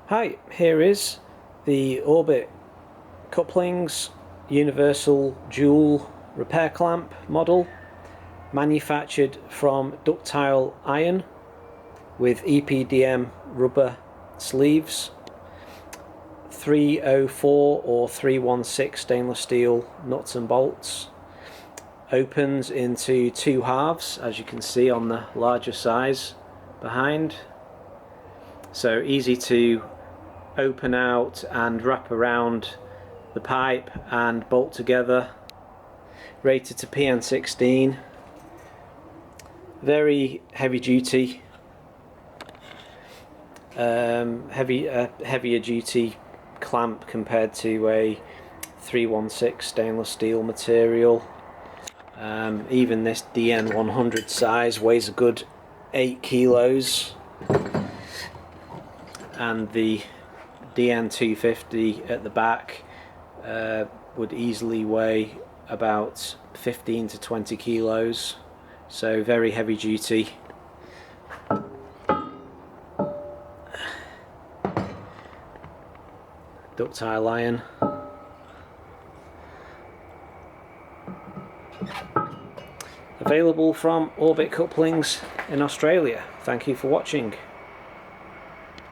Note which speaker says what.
Speaker 1: Hi, here is the Orbit Couplings Universal Dual Repair Clamp model, manufactured from Ductile Iron with EPDM rubber sleeves, 304 or 316 stainless steel nuts and bolts. Opens into two halves, as you can see on the larger size behind. So easy to open out and wrap around the pipe and bolt together. Rated to PN16. Very heavy duty, heavier duty clamp compared to a 316 stainless steel material. Even this DN100 size weighs a good 8 kilos, and the DN250 at the back would easily weigh about 15 to 20 kilos, so very heavy duty. Ductile iron. Available from Orbit Couplings in Australia. Thank you for watching.